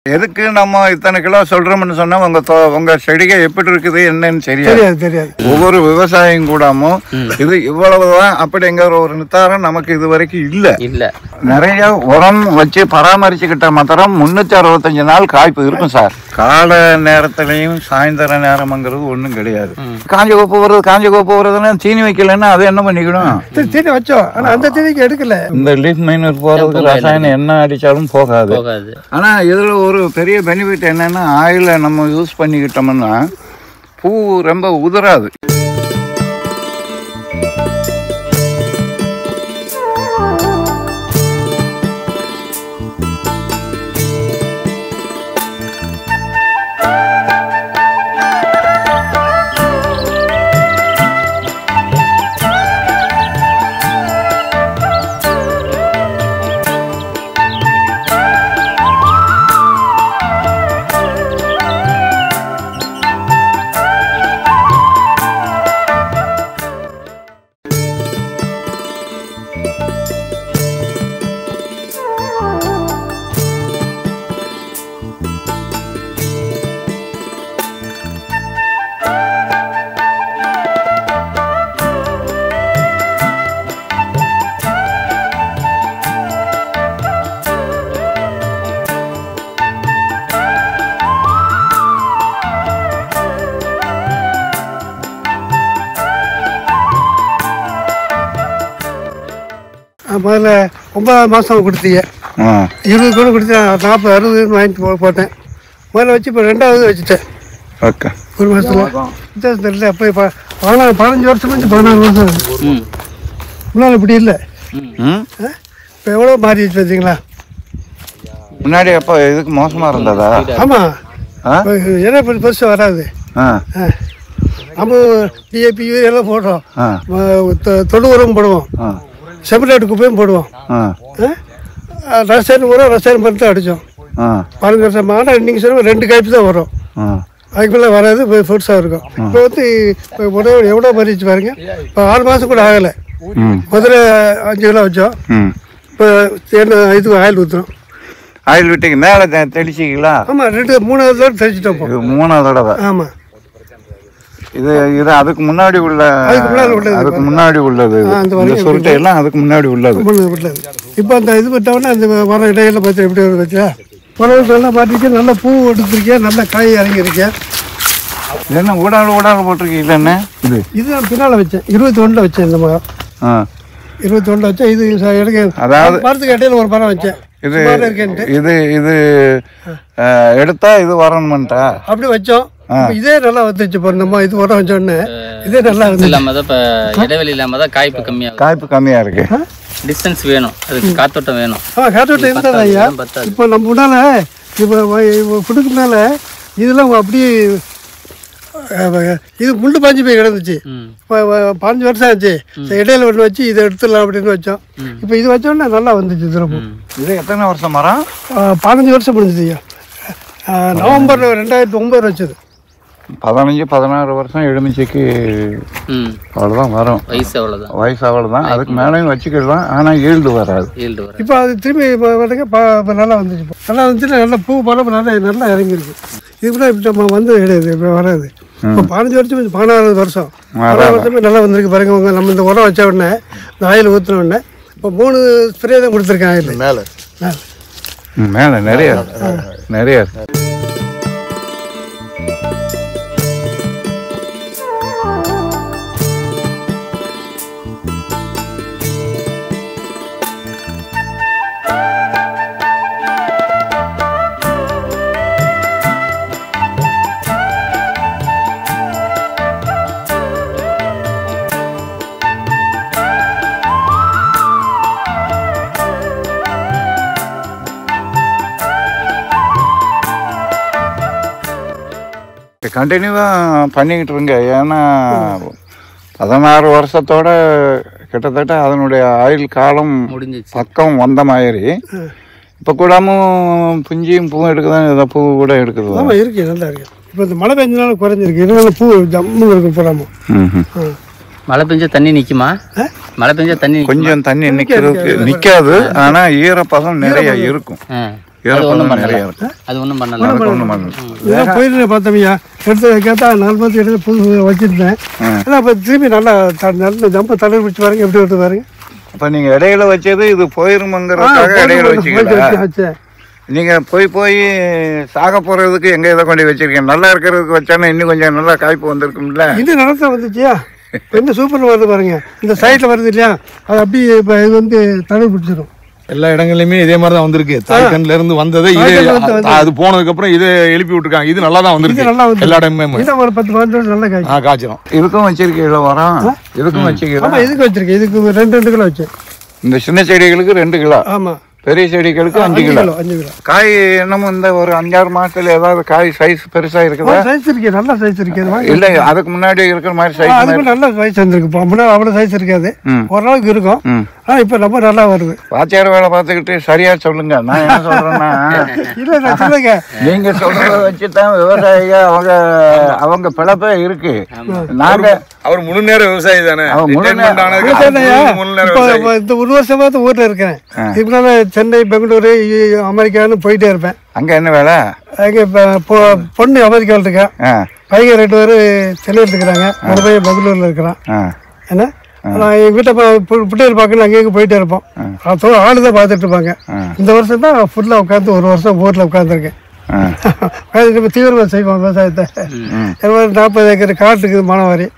எதுக்கு நம்ம இத்தனை கிலோ சொல்றோம்னு சொன்னா உங்க செடிகை எப்படி இருக்குது என்னன்னு தெரியாது. ஒவ்வொரு விவசாயியும் கூடாமோ இது இவ்வளவுதான் அப்படிங்கிற ஒரு நித்தாரம் நமக்கு இது வரைக்கும் இல்ல. நிறைய உரம் வச்சு பராமரிச்சுக்கிட்ட மாத்திரம் 365 நாள் காய்ப்பு இருக்கும் சார். கால நேரத்திலையும் சாயந்தர நேரம்ங்கிறது ஒண்ணும் கிடையாது. காஞ்ச கோப்பு வருதுன்னா தீனி வைக்கலன்னா அது என்ன பண்ணிக்கணும்? தீனி வச்சோம், ஆனா அந்த தீனிக்கு எடுக்கல. இந்த லீஃப் மைனர் போறதுக்கு ரசாயனம் என்ன அடிச்சாலும் போகாது. ஆனா இதுல ஒரு பெரிய பெனிஃபிட் என்னன்னா ஆயில நம்ம யூஸ் பண்ணிக்கிட்டோம்னா பூ ரொம்ப உதிராது. முதல்ல 9 மாதம் கொடுத்தீங்க, 20 கூட கொடுத்தேன், 40-60 வாங்கிட்டு போட்டேன். முதல்ல வச்சு இப்போ 2வது வச்சுட்டேன். ஒரு மாதத்தில் வித்தியாசம் தெரியல. அப்போ 15 வருஷம் 16 வருஷம் முன்னால் இப்படி இல்லை. இப்போ எவ்வளோ மாறிடுச்சு பார்த்தீங்களா? முன்னாடி அப்போ இதுக்கு மோசமாக இருந்ததா? ஆமாம், ஏன்னா இப்போ பெருசாக வராது. நம்ம டிஏபி எல்லாம் போடுறோம், தொடு உரம் போடுவோம், செப்பரேட் குப்பையும் போடுவோம், ரசாயனம் மருந்து அடித்தோம். 15 வருஷம். ஆனால் நீங்கள் சொன்ன 2 காய்ப்பு தான் வரும், அதுக்கு மேலே வராது, ஃபுட்ஸாக இருக்கும். இப்போ வந்து இப்போ எவ்வளோ மாறிச்சு பாருங்க. இப்போ 6 மாதம் கூட ஆகலை. முதல்ல 5 கிலோ வச்சோம், இப்போ இதுக்கு ஆயில் ஊற்றுறோம். ஆயில் விட்டுக்கு மேலே தெளிச்சிங்களா? ஆமாம், 3வது தடவை தெளிச்சிட்டோம். 3வது தடவை. ஆமாம், இது அதுக்கு முன்னாடி உள்ளது சுருட்டை எல்லாம் அதுக்கு முன்னாடி உள்ளது. இப்போ அந்த இது விட்டோன்னா அந்த வர இடையில பார்த்து எப்படி வச்சா பரவாயில்ல பார்த்துருக்கேன். நல்லா பூ எடுத்துருக்கேன், நல்லா காய் இறங்கியிருக்கேன். என்ன ஊடால் போட்டிருக்கீங்களா? என்ன இது நான் பின்னால் வச்சேன், 21 வச்சேன். இந்த மரம் 21 வச்சேன். இது எனக்கு அதாவது மரத்துக்கு இடையில ஒரு மரம் வச்சேன். இது எடுத்தா இது வரணும்ட்டா அப்படி வச்சோம். இதே நல்லா வந்துச்சு. நம்ம இது உரம் வச்சோடனே இதே நல்லா வந்து இடைவெளி இல்லாம தான் காய்ப்பு கம்மியா இருக்கு. டிஸ்டன்ஸ் வேணும், அதுக்கு காத்தோட்டம் வேணும். காத்தோட்டம் இருந்தது ஐயா. இப்போ நம்ம முன்னால இப்போ ஃபுட்டுக்கு முன்னால இதெல்லாம் அப்படியே இது முள்ளு பாஞ்சு போய் கிடந்துச்சு. இப்போ 15 வருஷம் ஆச்சு. இடையில ஒன்று வச்சு இதை எடுத்துடலாம் அப்படின்னு வச்சோம். இப்போ இது வச்சோன்னா நல்லா வந்துச்சு. திரும்ப இது எத்தனை வருஷம் மரம்? 15 வருஷம் முடிஞ்சுது ஐயா. நவம்பர் 2009 வச்சது. 15-16 வருஷம் எலுமிச்சைக்கு அவ்வளோதான் வரும். வயசு அவ்வளோதான். அதுக்கு மேலேயும் வச்சுக்கிடலாம், ஆனால் ஈல்டு வராது. இப்போ அது திரும்பி நல்லா வந்துச்சு. நல்லா வந்துச்சுன்னா நல்லா பூ பழம் நல்லா இறங்கிருக்கு. இது கூட இப்போ நம்ம வந்து கிடையாது, இப்போ வராது. இப்போ 15 வருஷம் 16 வருஷம் 16 வருஷமே நல்லா வந்திருக்கு பாருங்க. நம்ம இந்த உரம் வச்ச உடனே இந்த ஆயில் ஊற்றின உடனே இப்போ 3 ஸ்ப்ரே தான் கொடுத்துருக்கேன் ஆயில். மேலே நிறைய கண்டினியூவாக பண்ணிக்கிட்டு இருங்க. ஏன்னா 16 வருஷத்தோட கிட்டத்தட்ட அதனுடைய ஆயுள் காலம் பக்கம் வந்த மாதிரி இப்போ கூடாமும் பிஞ்சியும் பூவும் எடுக்குதான். ஏதோ பூ கூட எடுக்குது. ஆமாம், இருக்கு, நல்லா இருக்கு. இப்போ இந்த மழை பெஞ்சனால குறைஞ்சிருக்கு. இதனால பூ ஜம்மு இருக்கு போடாமல். மழை பெஞ்சா தண்ணி நிற்குமா? மழை பெஞ்சா தண்ணி கொஞ்சம் தண்ணி நிற்காது, ஆனால் ஈரப்பதம் நிறைய இருக்கும். ஈரப்பதம் நிறைய இருக்கும். அது ஒன்றும் பண்ணலாம். ஒன்றும் பண்ணல. இதெல்லாம் போயிட்டு பார்த்தோம்யா எடுத்து கேட்டால் 4 மாதம் எடுத்து புது வச்சுருந்தேன். ஆனால் இப்போ திரும்பி நல்லா நல்ல ஜம்ப தலை பிடிச்சி பாருங்க எப்படி வருது பாருங்க. அப்போ நீங்கள் இடையில வச்சது இது போயிருமங்கிறதுக்காக இடையில வச்சுக்கலாம். நீங்கள் போய் சாக போகிறதுக்கு எங்கே இதை கொண்டு வச்சிருக்கீங்க? நல்லா இருக்கிறதுக்கு வச்சானே இன்னும் கொஞ்சம் நல்லா காய்ப்பு வந்திருக்கும்ல. இன்னும் நல்லா வந்துச்சியா? என்ன சூப்பர் வருது பாருங்க. இந்த சைடில் வருது இல்லையா, அது அப்படியே இப்போ இது வந்து தலை பிடிச்சிடும். எல்லா இடங்கள்லயுமே இதே மாதிரி தான் வந்திருக்கு. தாய்கண்ட்ல இருந்து வந்தது அது போனதுக்கு அப்புறம் இதை எழுப்பி விட்டுருக்காங்க. இது நல்லா தான் வந்திருக்கு எல்லா இடமுமே. ஒரு 10 மாதம் நல்லா காய்ச்சிடும். இதுக்கும் வச்சிருக்கீங்களா உரம்? இதுக்கும் வச்சிருக்கீங்களா? ஆமாம், இதுக்கு வச்சிருக்கேன். இதுக்கு 2 கிலோ வச்சேன். இந்த சின்ன செடிகளுக்கு 2 கிலோ. ஆமாம், பெரிய செடிகளுக்கு 5 கிலோ. காய் என்னமோ இந்த ஒரு 5-6 மாசத்துல ஏதாவது காய் சைஸ் பெருசா இருக்குதா? சைஸ் இருக்கு, நல்ல சைஸ் இருக்கு. இல்ல அதுக்கு முன்னாடி இருக்கிற மாதிரி சைஸ் அதுக்கு நல்ல சைஸ் வந்திருக்கு. முன்னாடி அவ்வளவு சைஸ் இருக்காது, ஓரளவுக்கு இருக்கும். இப்ப ரொம்ப நல்லா வருது. வாத்தியார வேலை பார்த்துக்கிட்டு சரியா சொல்லுங்க. நான் என்ன சொல்றேன்னா, இல்ல நான் சொல்லுங்க, நீங்க சொல்றத வச்சுதான் விவசாயிக அவங்க பிழப்பே இருக்கு. நாங்க அவர் முழு நேர விவசாயி தானே. இந்த 1 வருஷமா ஊர்ல இருக்கேன். இப்ப சென்னை, பெங்களூரு, அமெரிக்கான்னு போயிட்டே இருப்பேன். அங்க என்ன வேலை? அங்க பொண்ணு அமெரிக்காவில் இருக்கா, பையன் 2 பேர் சென்னையில் இருக்கிறாங்க, ஒரு பையன் பெங்களூர்ல இருக்கிறான். என்ன நான் எங்கள் வீட்டை பிள்ளைகள் பார்க்கணும், அங்கேயும் போயிட்டே இருப்போம். ஆளு தான் பார்த்துட்டு இருப்பாங்க. இந்த வருஷம் தான் ஃபுல்லாக உட்காந்து 1 வருஷம் ஊரில் உட்காந்துருக்கேன். தீவிரமாக செய்வோம் விவசாயத்தை. 40 ஏக்கர் காட்டுக்கு மானவாரி.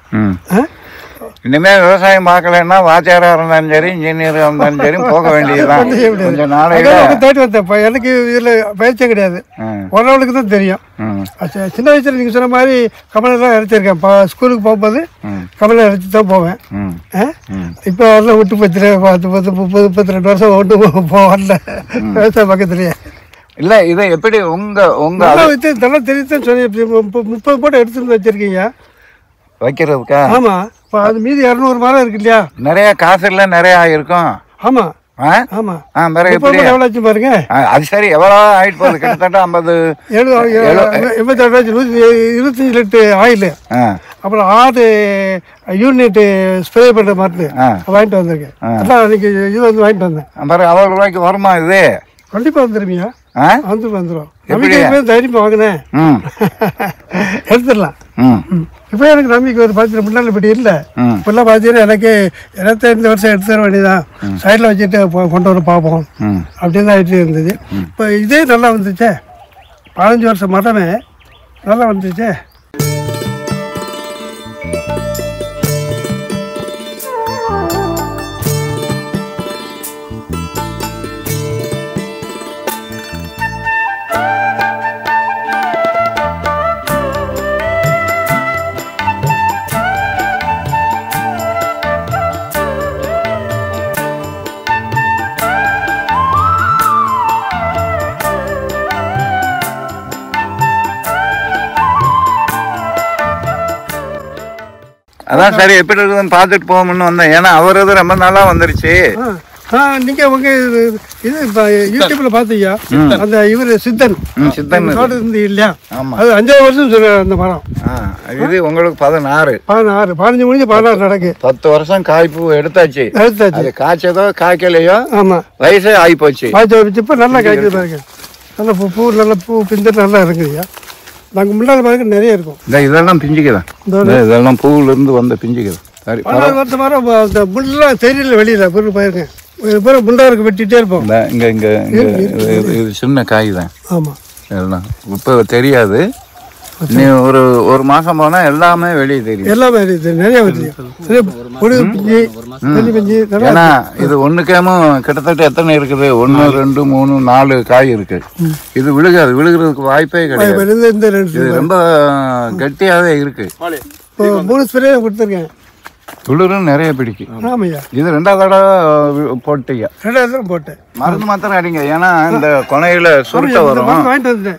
இனிமே விவசாயம் பார்க்கலன்னா வாத்தியாரா இருந்தாலும் சரி, இன்ஜினியரா இருந்தாலும் சரி போக வேண்டியதுதான். கொஞ்சம் நாளைக்கு தேடி வந்தேன். எனக்கு இதுல பயிற்சியும் கிடையாது, ஓரளவுக்கு தான் தெரியும். சின்ன வயசுல நீங்க சொன்ன மாதிரி கமலெல்லாம் இறைச்சிருக்கேன். ஸ்கூலுக்கு போகும்போது கமலை இறைச்சி தான் போவேன். இப்போ அதெல்லாம் விட்டு போச்சு. 30-32 வருஷம் ஒன்று போகல விவசாயம் பக்கத்துலயே. இல்ல இதை எப்படி உங்க இதெல்லாம் தெரியுதுன்னு சொல்லி 30 போட்டு எடுத்துட்டு வச்சிருக்கீங்க வைக்கிறதுக்கா? ஆமா, இப்போ அது மீதி 200 மரம் இருக்கு இல்லையா, நிறைய காசு இல்ல நிறைய இருக்கும். ஆமா ஆமா, எவ்வளோ ஆச்சு பாருங்க. அது சரி, எவ்வளோ ஆயிட்டு போகுது? கிட்டத்தட்ட 25 லிட்டர் ஆயில், அப்புறம் 6 யூனிட் ஸ்ப்ரே பண்ற மருந்து வாங்கிட்டு வந்திருக்கேன். அதான் அன்னைக்கு இது வந்து வாங்கிட்டு வந்தேன். அவ்வளோ ரூபாய்க்கு வருமா இது? கண்டிப்பா வந்துருமியா? வந்துடும். தைரியமா வாங்கினேன், எடுத்துடலாம். இப்போ எனக்கு நம்பிக்கை ஒரு பார்த்துட்டு முன்னாள் இப்படி இல்லை. இப்பெல்லாம் பார்த்தீங்கன்னா எனக்கு இந்த வருஷம் எடுத்து தர வேண்டியதான், சைடில் வச்சுட்டு கொண்டு வர பார்ப்போம் அப்படின்னு தான் ஆகிட்டு இருந்தது. இப்போ இதே நல்லா வந்துச்சே, 15 வருஷம் மரமே நல்லா வந்துச்சே. அதான் சரி எப்படி இருக்குதுன்னு பார்த்துட்டு போகணும்னு வந்தேன். ஏன்னா அவரது ரொம்ப நாளா வந்துருச்சு. நீங்க உங்க இது யூடியூப்ல பாத்தீங்க, அந்த இவரு சித்தன் இருந்து இல்லையா, அது 5ஆவது வருஷம் சொல்றாரு அந்த மரம். இது உங்களுக்கு 16 15 முடிஞ்சு 16 நடக்கு. 10 வருஷம் காய்ப்பு எடுத்தாச்சு. காய்ச்சதோ காய்க்கலையோ, ஆமா, வயசே ஆகி போச்சு. இப்ப நல்லா காய்க்குது பாருங்க. நல்ல பூ நல்ல பூ பிஞ்சு நல்லா இருக்குதுயா. நாங்கள் முன்னாடி பாருங்க நிறைய இருக்கும். இதெல்லாம் பிஞ்சுக்குதான், இதெல்லாம் பூவுல இருந்து வந்த பிஞ்சுக்குதான். சரி, வருஷம் மரம் இந்த முள்ளெல்லாம் தெரியல, வெளியில பொருள் பாருங்க, முண்டாருக்கு வெட்டிட்டே இருப்போம். இங்க இங்க இது சின்ன காய் தான். ஆமா, எல்லாம் இப்ப தெரியாது. நீ ஒரு மாசம் போனா எல்லாமே வெளியே தெரியும். எல்லாமே நிறைய ஏன்னா இது ஒண்ணுக்கேமோ கிட்டத்தட்ட எத்தனை இருக்குது? 1 2 3 4 காய் இருக்கு. இது விழுகாது, விழுகிறதுக்கு வாய்ப்பே கிடையாது. இது ரொம்ப கட்டியாவே இருக்கு. 3 ஸ்ப்ரே கொடுத்துருக்கேன். துளிரும் நிறைய பிடிக்கும். ஆமாய்யா, இது 2வது தடவை போட்டீங்க? 2வது தடவை போட்டேன். மருந்து மாத்திரம் அடிங்க, ஏன்னா இந்த கொனையில சுருட்ட வரும். வாங்கிட்டு வந்துட்டேன்.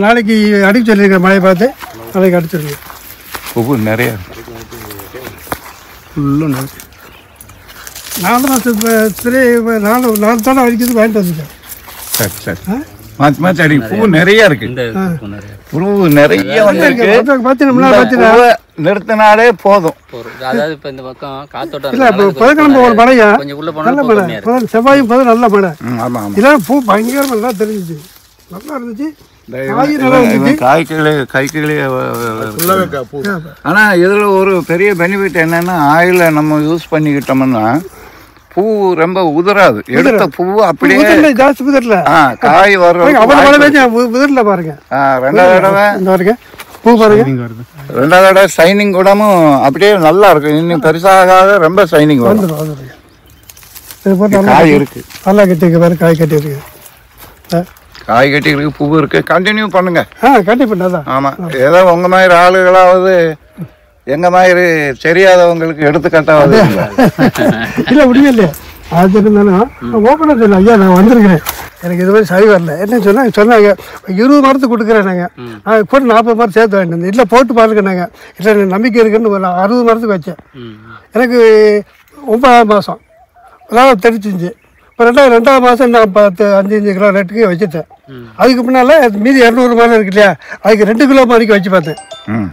நாளைக்கு அடிக்க சொல்லியிருக்கேன், மழையை பார்த்து நாளைக்கு அடிச்சிருக்கேன். பூ நிறைய நாலு தடவை அடிக்கிறது வாங்கிட்டு வந்துட்டேன். சரி சரி, மாற்றி மாற்றி அடி. பூ நிறைய இருக்கு, பூ நிறைய வந்திருக்கு. நிறுத்தினாலே போதும். அதாவது இப்ப இந்த பக்கம் காத்தோட்டம் இல்லை இப்போ புதன்கிழமை ஒரு மழையா கொஞ்சம் உள்ள நல்ல போனா மழை, செவ்வாயும் போது நல்ல மழை. ஆமா ஆமா. இதெல்லாம் பூ பயங்கரமாக நல்லா தெரிஞ்சிச்சு, நல்லா இருந்துச்சு, காய் நல்லா இருந்துச்சு. கைகளே ஆனா இதுல ஒரு பெரிய பெனிஃபிட் என்னன்னா ஆயில நம்ம யூஸ் பண்ணிக்கிட்டோம்னா பூ ரொம்ப உதிராது. எடுத்த பூ அப்படியே ஜாஸ்தி புதிரல காய் வர்றது அவ்வளோ மழை பெஞ்சு புதிரல பாருங்க. ரெண்டாவது தடவை இந்த பாருங்க பூ பாருங்க, ரெண்டாவது தடவை சைனிங் கூடமும் அப்படியே நல்லா இருக்கும். இன்னும் பெருசாக ரொம்ப சைனிங் வரும். காய் இருக்கு, நல்லா கட்டிருக்கு பாரு, காய் கட்டி இருக்கு, காய் கட்டி இருக்கு, பூ இருக்கு. கண்டினியூ பண்ணுங்க. கண்டிப்பா பண்ணாதான். ஆமா, ஏதோ உங்க மாதிரி ஆளுகளாவது எங்க மாதிரி தெரியாதவங்களுக்கு எடுத்துக்காட்டாவது இல்லை முடியும் இல்லையா? அது இருந்தாலும் ஓப்பனாக சொன்னேன், ஐயா நான் வந்திருக்கிறேன், எனக்கு இது மாதிரி சரி வரல. என்ன சொன்னாங்க 20 மரத்துக்கு கொடுக்குறேன் நாங்கள் கூட 40 மரம் சேர்த்து வாங்கிட்டு வந்தேன். இல்லை போட்டு பாருங்கன்னாங்க. இல்லை எனக்கு நம்பிக்கை இருக்குன்னு 60 மரத்துக்கு வச்சேன். எனக்கு 9ஆம் மாதம் அதாவது தெரிஞ்சிச்சு. இப்போ ரெண்டாவது மாதம் நான் 5 கிலோ ரேட்டுக்கு வச்சுட்டேன். அதுக்கு முன்னால் மீதி 200 மரம் இருக்கு இல்லையா, அதுக்கு 2 கிலோ மாதிரிக்கு வச்சு பார்த்தேன்.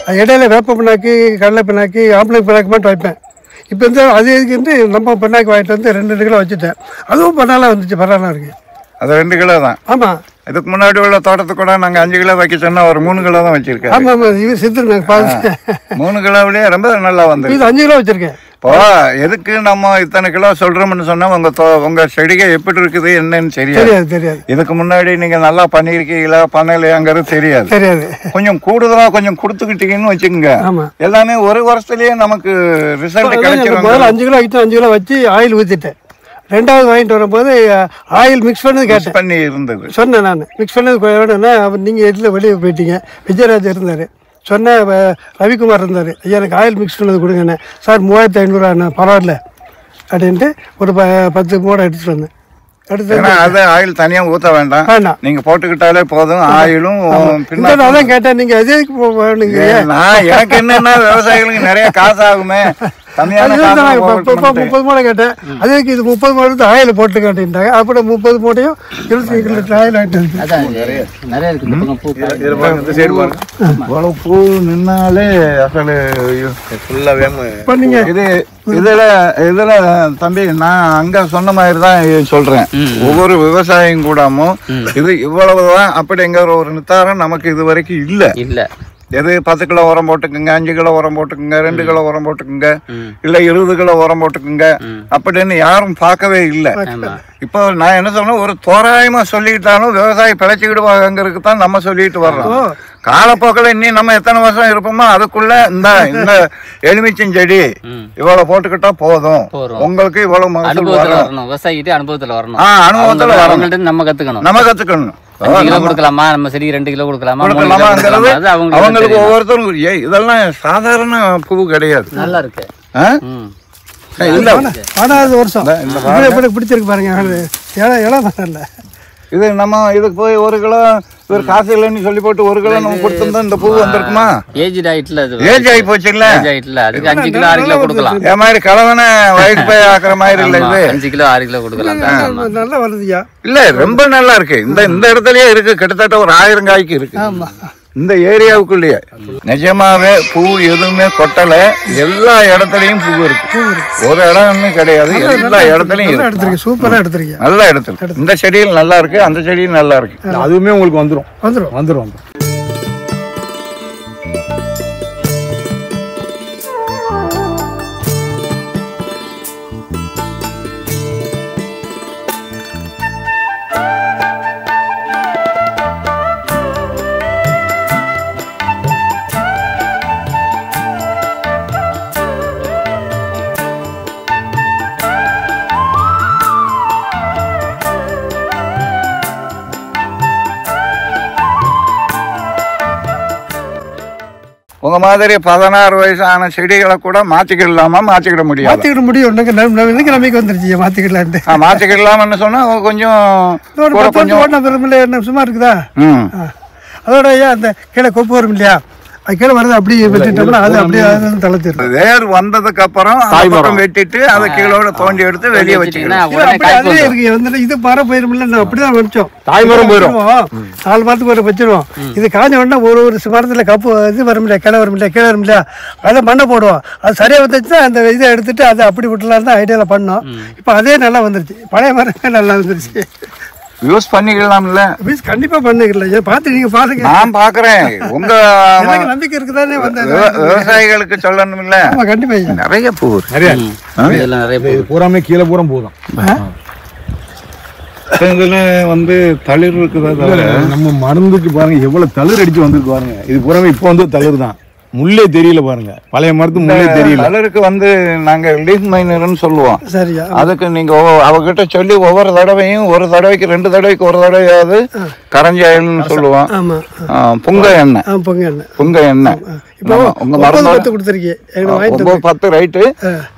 அது இடையில வேப்ப பின்னாக்கு, கடலை பின்னாக்கு, ஆம்பளை பின்னாக்கு மட்டும் வைப்பேன். இப்போ வந்து அது எதுக்குன்ட்டு நம்ம பின்னாக்கு வாங்கிட்டு வந்து 2 கிலோ வச்சுட்டேன். அதுவும் பண்ணாலாம் வந்துச்சு, பரவாயில்ல இருக்கு. அது 2 கிலோ தான். ஆமாம், இதுக்கு முன்னாடி உள்ள தோட்டத்துக்கு கூட நாங்கள் 5 கிலோ வைக்க சொன்னா ஒரு 3 கிலோ தான் வச்சிருக்கேன். ஆமாம் ஆமாம், இவர் சித்து நாங்கள் பார்த்து 3 கிலோவிலேயே ரொம்ப நல்லா வந்து. இது 5 கிலோ வச்சிருக்கேன். இப்போ எதுக்கு நம்ம இத்தனை கிலோ சொல்றோம்னு சொன்னா உங்க செடிகை எப்படி இருக்குது என்னன்னு தெரியாது. தெரியாது. இதுக்கு முன்னாடி நீங்க நல்லா பண்ணிருக்கீங்களா பண்ணலையாங்கிறது தெரியாது. கொஞ்சம் கூடுதலா கொஞ்சம் கொடுத்துக்கிட்டீங்கன்னு வச்சுக்கோங்க, எல்லாமே ஒரு வருஷத்துலயே நமக்கு ரிசல்ட் கிடைச்சிடும். 5 கிலோ 5 கிலோ வச்சு ஆயில் ஊற்றிட்டேன். ரெண்டாவது வாங்கிட்டு வரும்போது ஆயில் மிக்ஸ் பண்ணது கேட்டேன், பண்ணி இருந்தது சொன்னேன். நான் மிக்ஸ் பண்ணது வேணும்னா அவர் நீங்கள் எதில் வெளியே போயிட்டீங்க, விஜயராஜ் இருந்தார், சொன்னேன் ரவிக்குமார் இருந்தார், ஐயா எனக்கு ஆயில் மிக்ஸ் பண்ணது கொடுங்கண்ணே. சார் 3500 பரவாயில்ல அப்படின்ட்டு ஒரு 10 மூடை எடுத்துகிட்டு வந்தேன். அது ஆயில் தனியா ஊத்த வேண்டாம், நீங்க போட்டுக்கிட்டாலே போதும். ஆயிலும் அதான் கேட்டேன், நீங்க எதுக்கு வேணுங்க? நான் எனக்கு என்னன்னா விவசாயிகளுக்கு நிறைய காசு ஆகுமே, 30 மூடை கேட்டேன். அதுக்கு இது 30 மூடை ஆயில் போட்டு கேட்டுட்டாங்க. அப்புறம் 30 மூட்டையும் 25 லிட்டர் ஆயில் ஆகிட்டு பூ நின்னாலே அசல் பண்ணீங்க. இதுல தம்பி நான் அங்க சொன்ன மாதிரி தான் சொல்றேன். ஒவ்வொரு விவசாயம் கூடமும் இது இவ்வளவுதான் அப்படிங்கிற ஒரு நித்தாரம் நமக்கு இது வரைக்கும் இல்ல. எது 10 கிலோ உரம் போட்டுக்குங்க, 5 கிலோ உரம் போட்டுக்குங்க, 2 கிலோ உரம் போட்டுக்குங்க, இல்ல 20 கிலோ உரம் போட்டுக்குங்க அப்படின்னு யாரும் பார்க்கவே இல்லை. இப்போ நான் என்ன சொன்னேன், ஒரு தோராயமா சொல்லிக்கிட்டாலும் விவசாயி பிழைச்சிக்கிடுவாங்கிறதுக்கு தான் நம்ம சொல்லிட்டு வர்றோம். காலப்போக்கில் இன்னும் நம்ம எத்தனை வருஷம் இருப்போமோ அதுக்குள்ள இந்த எலுமிச்சம் செடி இவ்வளவு போட்டுக்கிட்டா போதும், உங்களுக்கு இவ்வளவு மகசூல் வரும். விவசாயிகிட்ட அனுபவத்துல வரணும். அனுபவத்துல வரணும், நம்ம கத்துக்கணும். 5 கிலோ கொடுக்கலாமா, நம்ம சரி 2 கிலோ கொடுக்கலாமா, அவங்களுக்கு ஒவ்வொருத்தரும் இதெல்லாம் சாதாரண பூ கிடையாது. நல்லா இருக்கு. வருஷம் பிடிச்சிருக்கு பாருங்க, இளம் இல்ல இது. நம்ம இதுக்கு போய் 1 கிலோ இவர் காசு இல்லைன்னு சொல்லி போட்டு 1 கிலோ நம்ம கொடுத்திருந்தா இந்த பூ வந்திருக்குமா? ஏஜ் ஆகி போச்சுல்ல, அதுக்கு 5 கிலோ 6 கிலோ கொடுக்கலாம். என் மாதிரி கலவனை வயிறு போய் ஆக்குற மாதிரி இல்ல, இது 5 கிலோ 6 கிலோ கொடுக்கலாம். நல்லா வருதுயா, இல்ல ரொம்ப நல்லா இருக்கு. இந்த இடத்துலயே இருக்கு, கிட்டத்தட்ட ஒரு 1000 காய்க்கு இருக்கு இந்த ஏரியாவுக்குள்ளேயே. நிஜமாவே பூ எதுவுமே கொட்டல, எல்லா இடத்துலயும் பூ இருக்கு, ஒரு இடம்னு கிடையாது, எல்லா இடத்துலயும் இருக்கு. சூப்பரா எடுத்துருக்கீங்க, நல்லா எடுத்து. இந்த செடியில் நல்லா இருக்கு, அந்த செடியில் நல்லா இருக்கு, அதுவுமே உங்களுக்கு வந்துடும். உங்க மாதிரி 16 வயசான செடிகளை கூட மாத்திக்கிட முடியும். நம்பிக்கை வந்துருச்சு, மாத்திக்கிடலாம்னு சொன்னா கொஞ்சம் சும்மா இருக்குதா. அதோட அந்த கீழே கொப்பு வரும் இல்லையா, அது கீழே வரது அப்படியே வெட்டிட்டோம்னா அது அப்படியே தளர்த்திடும். வேர் வந்ததுக்கு அப்புறம் பக்கம் வெட்டிட்டு அதை கீழோட தோண்டி எடுத்து வெளியே வச்சுக்கலாம். அதே இருக்கு வந்து இது மரம் போயிருமில்ல, நான் அப்படிதான் வச்சோம். தாய்மரம் போயிடும். 4 மாதத்துக்கு ஒரு வச்சிருவோம். இது காஞ்ச உடனே ஒரு மரத்துல கப்பு இது வர முடியாது, கிளை வர முடியாது, கீழே வர முடியாது. அதை மண்ணை போடுவோம். அது சரியா வந்துச்சுன்னா அந்த இதை எடுத்துட்டு அதை அப்படி விட்டுலாம் தான் ஐடியாவில் பண்ணோம். இப்போ அதே நல்லா வந்துருச்சு, பழைய மரமே நல்லா வந்துருச்சு. யூஸ் பண்ணிக்கலாம்ல? கண்டிப்பா பண்ணிக்கலாம். பார்த்து நீங்க பாருங்க. நான் பாக்குறேன். உங்க நம்பிக்கை இருக்குதானே வந்து விவசாயிகளுக்கு சொல்லணும்ல? கண்டிப்பா நிறைய பூ நிறைய பூராமே கீழே பூரா போதும். இதுல வந்து தளிர் இருக்குதா? நம்ம மருந்துக்கு பாருங்க எவ்வளவு தளிர் அடிச்சு வந்திருக்கு பாருங்க. இது பூராமே இப்போ வந்து தளிர் தான், முள்ளே தெரியல பாருங்க. பழைய மரத்து முள்ளே தெரியல. தளிருக்கு வந்து நாங்க லீஃப் மைனர்னு சொல்லுவோம். சரியா? அதுக்கு நீங்க அவகிட்ட சொல்லி ஒவ்வொரு தடவையும் ஒரு தடவைக்கு 2 தடவைக்கு ஒரு தடவையாவது கரஞ்சி ஆயில்னு சொல்லுவோம். புங்க எண்ணெய். புங்க எண்ணெய் உங்க மருந்து கொடுத்துருக்கீங்க 10 ரைட்டு.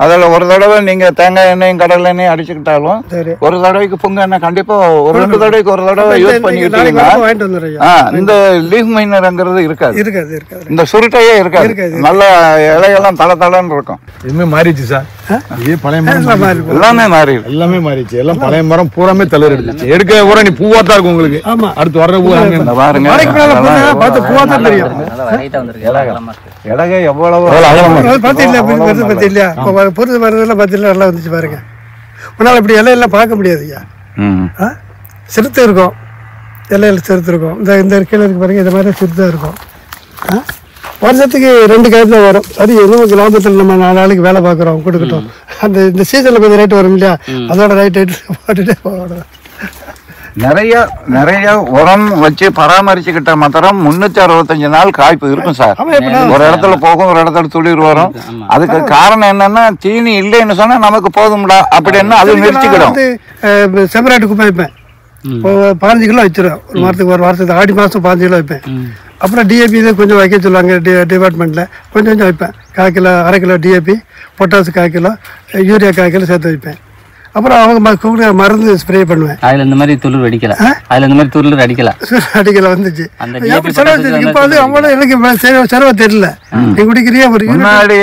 அதுல ஒரு தடவை நீங்க தேங்காய் எண்ணெயும் கடலை எண்ணெயும் அடிச்சுக்கிட்டாலும் ஒரு தடவைக்கு புங்க எண்ணெய் கண்டிப்பா ஒரு 2 தடவைக்கு ஒரு தடவை யூஸ் பண்ணிக்கிட்டீங்கன்னா இந்த லீஃப் மைனர்ங்கிறது இருக்காது. இந்த சுருட்டையே இருக்காது. நல்ல இலையெல்லாம் தள தளன்னு இருக்கும். எதுவுமே மாறிடுச்சு சார். இதே பழைய மரம் எல்லாமே மாறி எல்லாமே மாறிடுச்சு. எல்லாம் பழைய மரம் பூராமே தளிர் எடுத்துச்சு. எடுக்க பூரா நீ பூவா தான் இருக்கும் உங்களுக்கு. அடுத்து வர்ற பூ பாருங்க. இலகை எவ்வளவு இல்லையா பொருள் வரதெல்லாம் பார்த்தீங்கன்னா நல்லா வந்துச்சு பாருங்க. முன்னால் இப்படி இலையெல்லாம் பார்க்க முடியாதுயா. சிறுத்தை இருக்கும், இலையில சிறுத்தை இருக்கும். இந்த கீழே இருக்கு பாருங்க, இந்த மாதிரி சிறுத்தை இருக்கும். வருஷத்துக்கு 2 காய் தான் வரும். சரி, எதுவும் கிராமத்தில் நம்ம 4 நாளைக்கு வேலை பார்க்குறோம், கொடுக்கட்டும். இந்த சீசனில் கொஞ்சம் ரேட்டு வரும் இல்லையா, அதோட ரைட் போட்டுட்டு போகணும். நிறைய உரம் வச்சு பராமரிச்சுக்கிட்ட மாத்திரம் 365 நாள் காய்ப்பு இருக்கும் சார். ஒரு இடத்துல போகும், ஒரு இடத்துல துளிர் வரும். அதுக்கு காரணம் என்னன்னா தீனி இல்லைன்னு சொன்னா நமக்கு போதும்டா அப்படின்னு அது நிறுத்திக்கிடும். செப்பரேட்டு குப்பை வைப்பேன். 15 கிலோ வச்சிருவேன் ஒரு வாரத்துக்கு. ஆடி மாதம் 15 கிலோ வைப்பேன். அப்புறம் டிஏபி இதை கொஞ்சம் வைக்க சொல்லுவாங்க டிபார்ட்மெண்ட்டில். கொஞ்சம் வைப்பேன். 1/4 kilo, 1/2 kilo DAP, potash 1/4 kilo, urea 1/4 kilo சேர்த்து வைப்பேன். அப்புறம் அவங்க மருந்து ஸ்ப்ரே பண்ணுவேன். அதில் இந்த மாதிரி துளிர் அடிக்கல, அடிக்கல வந்துச்சு. இப்போ வந்து அவ்வளோ எனக்கு செலவு தெரியல. நீ குடிக்கிறியா? ஒரு முன்னாடி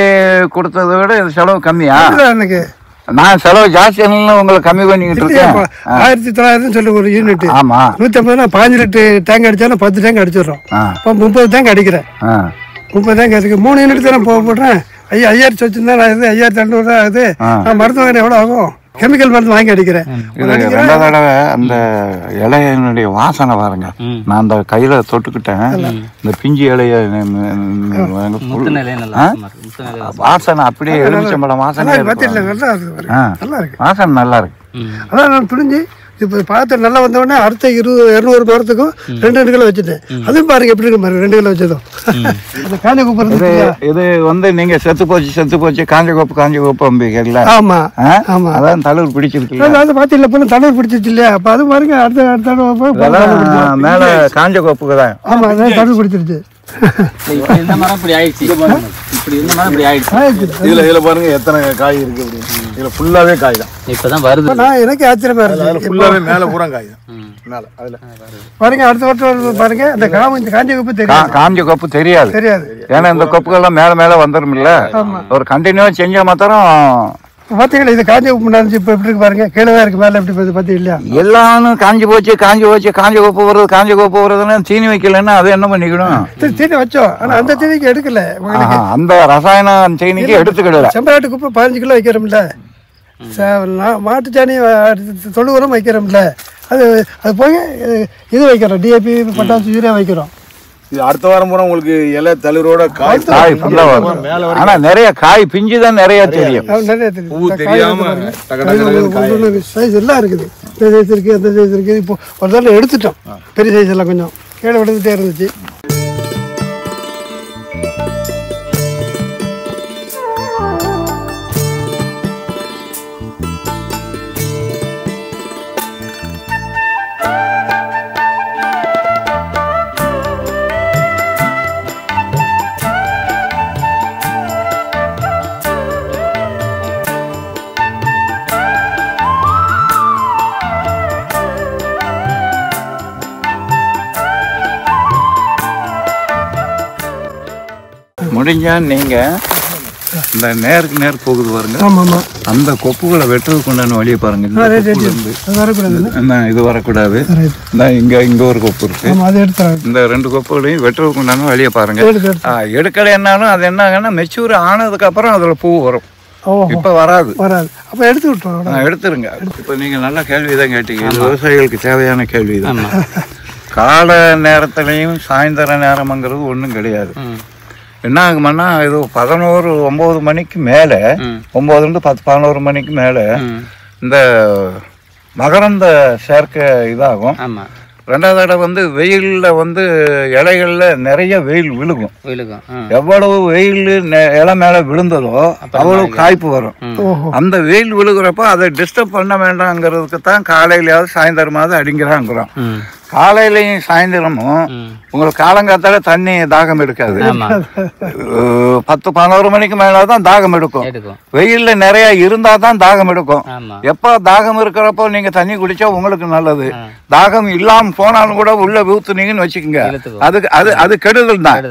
கொடுத்ததை விட இது செலவு கம்மியா? எனக்கு நான் செலவு ஜாஸ்தி உங்களுக்கு கம்மி பண்ணிக்கிட்டு இருக்கேன். 1900 சொல்லி ஒரு யூனிட். ஆமா, 150 15 லிட்டர் டேங்க் அடிச்சாலும் 10 டேங்க் அடிச்சிடுறோம். இப்போ 30 டேங்க் அடிக்கிறேன். 30 டேங்க் அதுக்கு 3 யூனிட் தானே போடுறேன். 5000 வச்சிருந்தா நான் 5200 தான் ஆகுது. நான் மருத்துவ எவ்வளோ ஆகும்? கெமிக்கல் மருந்து வாங்கி அடிக்கிறேன். 2 தடவை அந்த இலையினுடைய வாசனை பாருங்க. நான் அந்த கையில தொட்டுக்கிட்டேன். இந்த பிஞ்சு இலைய வாசனை அப்படியே எலுமிச்சம்பழம் வாசனை. வாசனை நல்லா இருக்கு. அதான் நான் துணிஞ்சு இப்போ பார்த்து நல்லா வந்தோடனே அடுத்த 200 மரத்துக்கும் 2 கிலோ வச்சுட்டேன். அதுவும் பாருங்க எப்படி இருக்கு பாருங்க, 2 கிலோ வச்சதும். காஞ்ச கோப்பு இது வந்து நீங்க செத்து போச்சு காஞ்ச கோப்பு அம்பிக்கல. ஆமா ஆமா, அதான் தளர் பிடிச்சிருக்கு. அது பாத்தீங்களா இப்போ தளர் பிடிச்சிச்சு இல்லையா? அப்ப அது பாருங்க அடுத்த மேல காஞ்ச கோப்புக்கு தான். ஆமா, அதான் தளர் பிடிச்சிருச்சு. இந்த மரம் இப்படி ஆயிடுச்சு. இதுல பாருங்க எத்தனை காய் இருக்கு. இதுல ஃபுல்லாவே காய் தான். இப்பதான் வருது. எனக்கு ஆச்சரியமா இருக்கு. ஃபுல்லாவே மேல பூரா காய் தான். மேல அதுல பாருங்க அடுத்த வருஷம் பாருங்க இந்த காஞ்ச கோப்பு தெரியும். காஞ்ச கோப்பு தெரியாது. ஏன்னா இந்த கோப்புகள்லாம் மேல வந்துரும் இல்ல. ஒரு கண்டினியூவா செஞ்ச மாத்திரம் பாத்தீங்களா? இது காஞ்ச கோப்பு நடந்துச்சு. இப்ப எப்படி இருக்கு பாருங்க, கீழே இருக்கு, மேல எப்படி பாத்தீங்க இல்லையா? எல்லாரும் காஞ்சி போச்சு காஞ்ச கோப்பு வருதுன்னு தீனி வைக்கலன்னா அது என்ன பண்ணிக்கணும்? தீனி வச்சோம், ஆனா அந்த தீனிக்கு எடுக்கல. அந்த ரசாயன தீனிக்கு எடுத்துக்கிடல. செம்பராட்டு குப்பை 15 கிலோ வைக்கிறோம்ல, மாட்டுச்சாணி தொழு உரம் வைக்கிறோம்ல, அது போய் இது வைக்கிறோம், டிஏபி பொட்டாசு யூரியா வைக்கிறோம். இது அடுத்த வாரம் பூரா உங்களுக்கு இலை தளிரோட காய் ஃபுல்லா வரும். ஆனா நிறைய காய் பிஞ்சு தான் நிறைய தெரியும். பூ தெரியாம சைஸ் எல்லாம் இருக்குது. இந்த சைஸ் இருக்கு, அந்த சைஸ் இருக்கு. இப்போ ஒரு தடவை எடுத்துட்டோம். பெரிய சைஸ் எல்லாம் கொஞ்சம் கீழே விழுந்துட்டே இருந்துச்சு. முடிஞ்சா நீங்க இந்த நேருக்கு நேர் போகுது பாருங்க, அந்த கொப்புகளை வெட்டுறதுக்கு உண்டான வழியை பாருங்க. இது வரக்கூடாது, இங்க ஒரு கொப்பு இருக்கு, இந்த 2 கொப்புகளையும் வெட்டுறதுக்கு உண்டான வழியை பாருங்க. எடுக்கலைன்னாலும் அது என்ன ஆகுன்னா மெச்சூர் ஆனதுக்கு அப்புறம் அதுல பூ வரும், இப்ப வராது. அப்ப எடுத்து விட்டுருவோம். எடுத்துருங்க. இப்ப நீங்க நல்ல கேள்விதான் கேட்டீங்க, இது விவசாயிகளுக்கு தேவையான கேள்விதான். காலை நேரத்திலையும் சாயந்தர நேரம்ங்கிறது ஒன்றும் கிடையாது. என்ன ஆகுமானா இது 9 மணிக்கு மேலே, 9 to 10, 11 மணிக்கு மேலே இந்த மகரந்த சேர்க்கை இதாகும். ரெண்டாவது தடவை வெயிலில் இலைகள்ல நிறைய வெயில் விழுகும். எவ்வளவு வெயில் இலை மேல விழுந்ததோ அவ்வளவு காய்ப்பு வரும். அந்த வெயில் விழுகிறப்ப அதை டிஸ்டர்ப் பண்ண வேண்டாங்கிறதுக்கு தான் காலையிலயாவது சாயந்தரமாவது அடிங்கிறாங்கிறோம். காலையிலையும் சாயந்தரமும் உங்களுக்கு காலங்காத்தால தண்ணி தாகம் எடுக்காது. 10-11 மணிக்கு மேலதான் தாகம் எடுக்கும். வெயில்ல நிறைய இருந்தா தான் தாகம் எடுக்கும். எப்ப தாகம் இருக்கிறப்போ நீங்க தண்ணி குடிச்சா உங்களுக்கு நல்லது. தாகம் இல்லாம போனாலும் கூட உள்ள ஊத்துனீங்கன்னு வச்சுக்கோங்க, அது கெடுதல் தான்.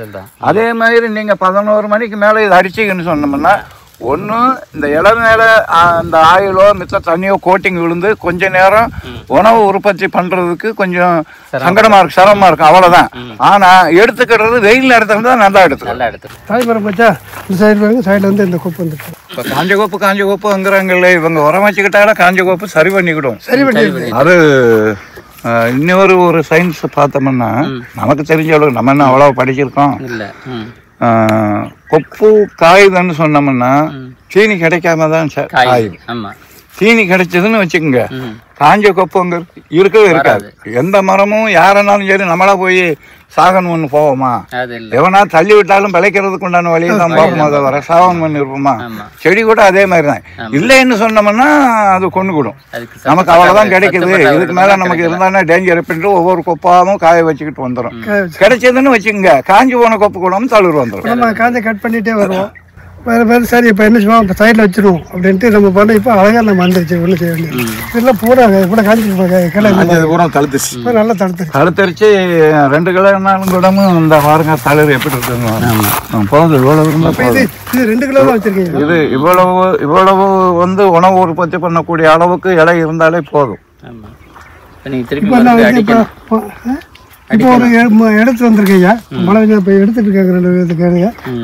அதே மாதிரி நீங்க 11 மணிக்கு மேல இது அடிச்சீங்கன்னு சொன்னோம்னா, ஒன்று இந்த இலை மேலே அந்த ஆயிலோ மித்த தண்ணியோ கோட்டிங் விழுந்து கொஞ்ச நேரம் உணவு உற்பத்தி பண்ணுறதுக்கு கொஞ்சம் சங்கடமாக இருக்கும், சிரமமாக இருக்கும், அவ்வளோதான். ஆனால் எடுத்துக்கிறது வெயில் நேரத்தில் தான் நல்லா எடுத்துக்கலாம். தாய்மரம் வச்சா இந்த சைடில் இந்த கோப்பு வந்துருக்கு. இப்போ காஞ்ச கோப்புங்கிறாங்கல்ல, இவங்க உரம் வச்சுக்கிட்டாலும் காஞ்ச கோப்பு சரி பண்ணிக்கிடும். அது இன்னொரு சயின்ஸ் பார்த்தோம்னா, நமக்கு தெரிஞ்ச அளவுக்கு நம்ம என்ன அவ்வளோ படிச்சிருக்கோம். கொப்பு காயுதுன்னு சொன்னோம்னா சீனி கிடைக்காம தான் காயுது. சீனி கிடைச்சதுன்னு வச்சுக்கோங்க, காஞ்ச கொப்பு அங்க இருக்கவே இருக்காது. எந்த மரமும் யாரனாலும் சரி நம்மளா போய் சாகணும்னு போவோமா? எவனா தள்ளி விட்டாலும் பிழைக்கிறதுக்கு உண்டான வழியை தான் பார்ப்போமா, தவிர சாகனம் பண்ணி இருப்போமா? செடி கூட அதே மாதிரி தான். இல்லைன்னு சொன்னோம்னா அது கொண்டு கூடும், நமக்கு அவ்வளவுதான் கிடைக்குது. இதுக்கு மேல நமக்கு இருந்தாலும் டேஞ்சர் அப்படின்ட்டு ஒவ்வொரு கொப்பாவும் காய வச்சுக்கிட்டு வந்துடும். கிடைச்சதுன்னு வச்சுக்கோங்க, காஞ்சி போன கொப்பு கூட தளர் வந்துடும். நம்ம காஞ்ச கட் பண்ணிட்டே வருவோம். வேறு சரி இப்போ என்ன செய்வோம், இப்போ சைடில் வச்சிருவோம் அப்படின்ட்டு நம்ம பண்ண. இப்போ அழகாக நம்ம வந்துருச்சு, ஒன்றும் செய்ய வேண்டியது. இதெல்லாம் பூரா கூட காஞ்சிருப்பாங்க, கிளை பூரா தழுத்துச்சு, இப்போ நல்லா தழுத்துருச்சு. 2 கிலோனாலும் கூட இந்த பாருங்க தளர் எப்படி இருக்குங்க. போகுது இவ்வளவு. இது 2 கிலோ தான் வச்சிருக்கீங்க. இது இவ்வளவு உணவு உற்பத்தி பண்ணக்கூடிய அளவுக்கு இலை இருந்தாலே போதும். இப்போ ஒரு எடுத்து வந்திருக்கீங்க, மழை இப்போ எடுத்துட்டு இருக்காங்க. 2 விதத்துக்கு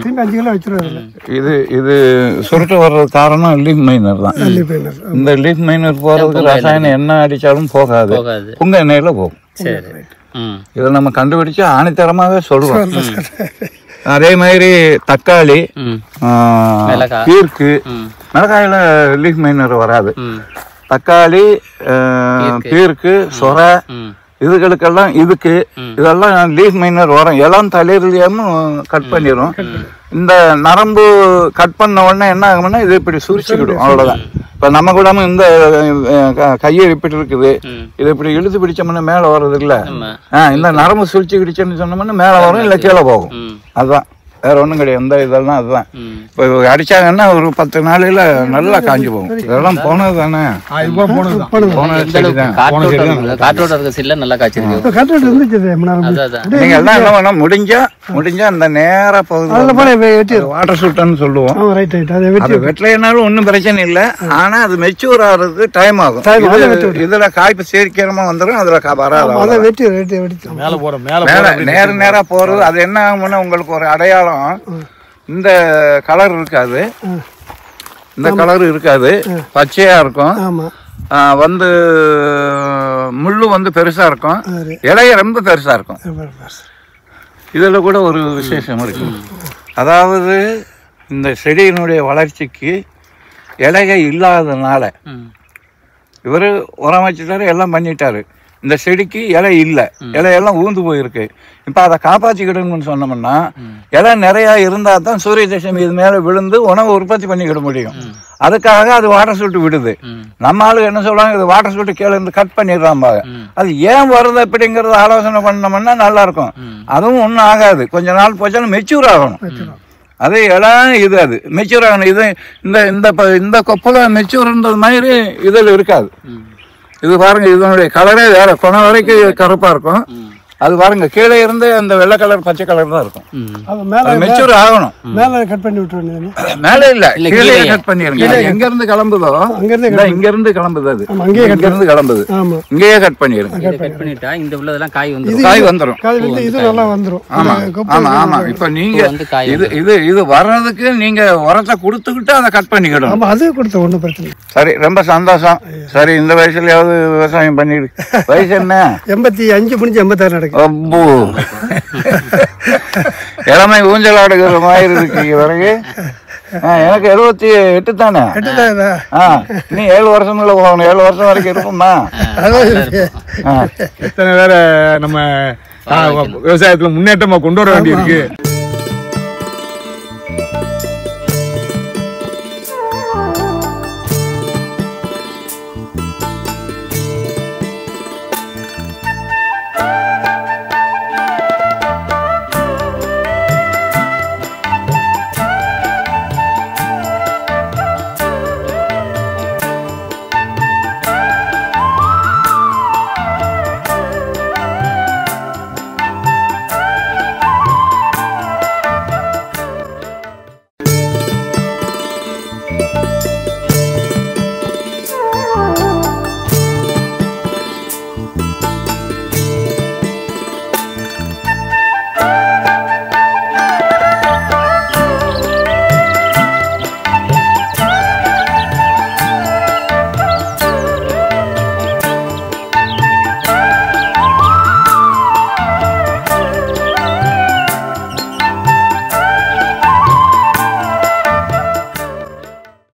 திரும்பி 5 கிலோ வச்சிருவாங்க. இது சுருட்டு வர்றது காரணம் லீஃப் மைனர் தான். இந்த லீஃப் மைனர் போறதுக்கு ரசாயனம் என்ன அடிச்சாலும் போகாது, புங்க எண்ணெயில போகும். இதை நம்ம கண்டுபிடிச்சு ஆணித்தரமாவே சொல்லுவோம். அதே மாதிரி தக்காளி, பீர்க்கு, மிளகாயில லீஃப் மைனர் வராது. தக்காளி, பீர்க்கு, சொரை, இதுகளுக்கெல்லாம் இதெல்லாம் லீஃப் மைனர் வரும். எல்லாம் தளிர்லையும் கட் பண்ணிடும். இந்த நரம்பு கட் பண்ண உடனே என்ன ஆகும்னா இது இப்படி சுரிச்சுக்கிடும், அவ்வளவுதான். இப்ப நம்ம கூட இந்த கையை இப்படி இருக்குது, இது இப்படி இழுத்து பிடிச்சோம்னா மேல வர்றது இல்ல. இந்த நரம்பு சுரிச்சு பிடிச்சோன்னு சொன்னோம்னா மேல வரும், இல்ல கீழே போகும். அதுதான், வேற ஒண்ணும் கிடையாது. இந்த இதெல்லாம் அதுதான். இப்போ அடிச்சாங்கன்னா ஒரு 10 நாளையில நல்லா காஞ்சி போகும். இதெல்லாம் போனது தானே, நீங்க எல்லாம் என்ன பண்ண முடிஞ்சா அந்த நேரா போகுது வாட்டர் சூட்டர்னு சொல்லுவோம். வெட்டலைனாலும் ஒன்னும் பிரச்சனை இல்லை. ஆனா அது மெச்சூர் ஆகுறதுக்கு டைம் ஆகும். இதுல காய்ப்பு சீக்கிரமா வந்துடும், அதுல வராது. நேரா போறது அது என்ன ஆகும்னா உங்களுக்கு ஒரு அடையாளம், இந்த கலர் இருக்காது, பச்சையா இருக்கும். முள்ளு பெருசா இருக்கும், இலைய ரொம்ப பெருசா இருக்கும். இதுல கூட ஒரு விசேஷம் இருக்கு. அதாவது இந்த செடியினுடைய வளர்ச்சிக்கு இலைய இல்லாததுனால இவரு உரம் வச்சுட்டாரு, எல்லாம் பண்ணிட்டாரு. இந்த செடிக்கு இலை இல்லை, இலையெல்லாம் ஊந்து போயிருக்கு. இப்போ அதை காப்பாற்றிக்கிடணும்னு சொன்னோம்னா இலை நிறையா இருந்தால் தான் சூரிய தசமி இது மேலே விழுந்து உணவு உற்பத்தி பண்ணிக்கிட முடியும். அதுக்காக அது வாட்டர் சூட்டு விடுது. நம்ம ஆளுங்க என்ன சொல்றாங்க, இது வாட்டர் சூட்டு கீழே இருந்து கட் பண்ணிடுறாம்பாங்க. அது ஏன் வருது அப்படிங்கறத ஆலோசனை பண்ணோம்னா நல்லா இருக்கும். அதுவும் ஒன்றும் ஆகாது, கொஞ்ச நாள் போச்சாலும் மெச்சூர் ஆகணும். அது எல்லாம் அது மெச்சூர் ஆகணும். இது இந்த கொப்பை மெச்சூர்ன்றது மாதிரி இதில் இருக்காது. இது பாருங்க, இதனுடைய கலரே வேற, கொண வரைக்கும் கருப்பா இருக்கும், அது பாருங்க கீழே இருந்து அந்த வெள்ளை கலர் பச்சை கலர் தான் இருக்கும். அது மேலே மெச்சூர் ஆகணும். மேலே கட் பண்ணி விட்டுருவேன். மேலே இல்ல கீழே கட் பண்ணிருங்க. எங்க இருந்து கிளம்புதோ இங்க இருந்து கிளம்புது. அது இங்க இருந்து கிளம்புது. இங்கேயே கட் பண்ணிருங்க. கட் பண்ணிட்டா இந்த உள்ளதெல்லாம் காய் வந்துரும். காய் வந்துரும். இது நல்லா வந்துரும். ஆமா ஆமா ஆமா. இப்ப நீங்க இது வர்றதுக்கு நீங்க உரத்தை கொடுத்துக்கிட்டு அதை கட் பண்ணிக்கிடும். ஆமா அது கொடுத்த ஒண்ணும் பிரச்சனை. சரி ரொம்ப சந்தோஷம். சரி இந்த வயசுலயாவது விவசாயம் பண்ணிடு. வயசு என்ன? 85 முடிஞ்சு 86 நடக்கு. அம்பு இளமை ஊஞ்சல் ஆடுகிற மாதிரி இருக்கு பிறகு. எனக்கு 78 தானே. நீ 7 வருஷம்ல போகணும். 7 வருஷம் வரைக்கும் இருக்குமா? எத்தனை வேற நம்ம விவசாயத்துல முன்னேற்றமா கொண்டு வர வேண்டியிருக்கு.